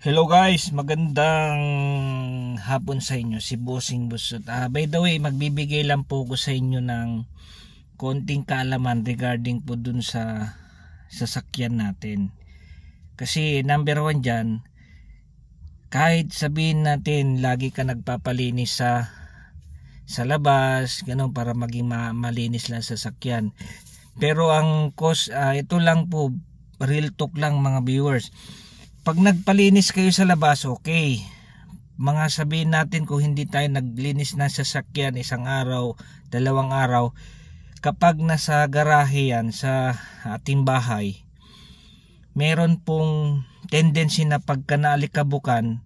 Hello guys, magandang hapon sa inyo, si Bossing Busot. By the way, magbibigay lang po ko sa inyo ng konting kaalaman regarding po dun sa sasakyan natin. Kasi number one dyan, kahit sabihin natin lagi ka nagpapalinis sa labas, ganun, para maging malinis lang sasakyan. Pero ang cause, ito lang po, real talk lang mga viewers. Pag nagpalinis kayo sa labas, okay. Mga sabihin natin kung hindi tayo naglinis ng sasakyan isang araw, 2 araw, kapag nasa garahe yan sa ating bahay, meron pong tendency na pagka naalikabukan,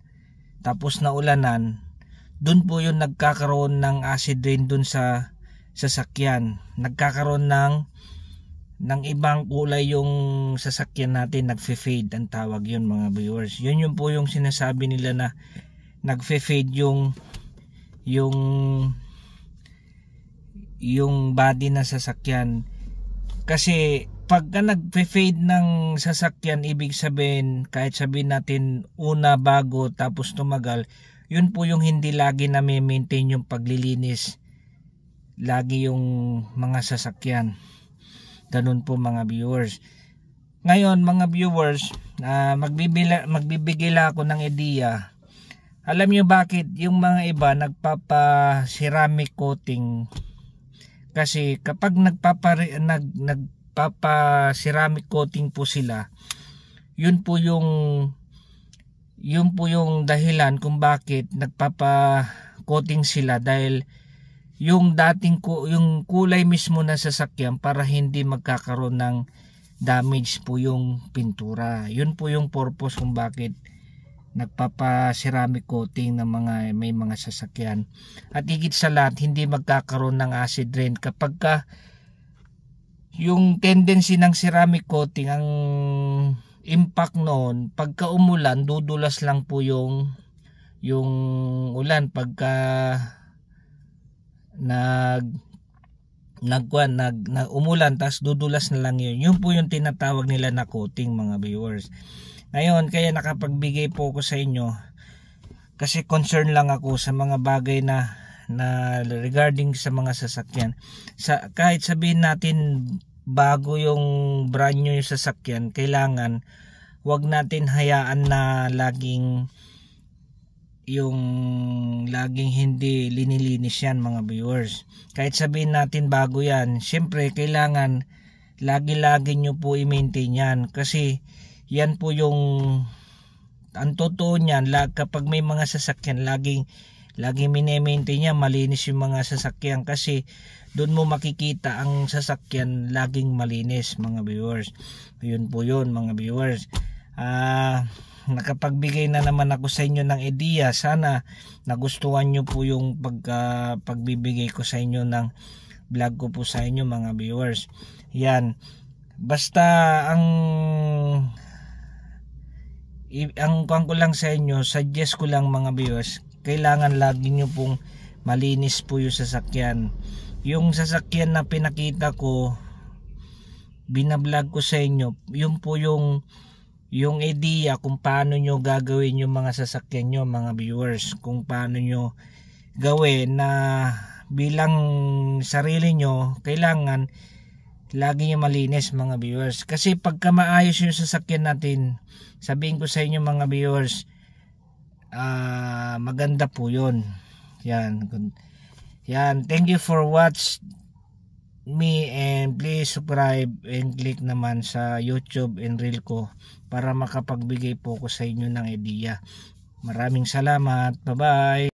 tapos naulanan, dun po yung nagkakaroon ng acid rain dun sa sasakyan. Nagkakaroon ng ibang kulay yung sasakyan natin, nagfe-fade ang tawag yun mga viewers. Yun po yung sinasabi nila na nagfe-fade yung body ng sasakyan. Kasi pagka nagfe-fade ng sasakyan, ibig sabihin, kahit sabihin natin una bago tapos tumagal, yun po yung hindi lagi na may maintain yung paglilinis lagi yung mga sasakyan. Ganun po mga viewers. Ngayon mga viewers, magbibigay lang ako ng idea. Alam nyo bakit yung mga iba nagpapa-ceramic coating? Kasi kapag nagpapa-ceramic coating po sila, yun po yung dahilan kung bakit nagpapa-coating sila, dahil yung yung kulay mismo na sasakyan para hindi magkakaroon ng damage po yung pintura. Yun po yung purpose kung bakit nagpapa-ceramic coating ng may mga sasakyan. At higit sa lahat, hindi magkakaroon ng acid rain kapag yung tendency ng ceramic coating, ang impact noon pagka umulan, dudulas lang po yung ulan. Pagka umulan, tas dudulas na lang yun po yung tinatawag nila na coating mga viewers. Ngayon, kaya nakapagbigay po ako sa inyo kasi concern lang ako sa mga bagay na regarding sa mga sasakyan. Kahit sabihin natin bago yung brand new yung sasakyan, kailangan wag natin hayaan na laging hindi linilinis yan mga viewers. Kahit sabihin natin bago yan, syempre kailangan lagi-lagi nyo po i-maintain yan, kasi yan po yung ang totoo nyan. Kapag may mga sasakyan, laging mini-maintain yan, malinis yung mga sasakyan, kasi doon mo makikita ang sasakyan laging malinis mga viewers. Yun po yun mga viewers. Nakapagbigay na naman ako sa inyo ng idea. Sana nagustuhan nyo po yung pagbibigay ko sa inyo ng vlog ko po sa inyo mga viewers. Yan, basta ang kuwan ko lang sa inyo, suggest ko lang mga viewers, kailangan lagi nyo pong malinis po yung sasakyan. Yung sasakyan na pinakita ko, binablog ko sa inyo, yun po yung idea kung paano nyo gagawin yung mga sasakyan nyo mga viewers. Kung paano nyo gawin na bilang sarili nyo, kailangan lagi nyo malinis mga viewers. Kasi pagka maayos yung sasakyan natin, sabihin ko sa inyo mga viewers, maganda po yun. Yan, thank you for watch me, and please subscribe and click naman sa YouTube and reel ko para makapagbigay po ko sa inyo ng idea. Maraming salamat. Bye bye.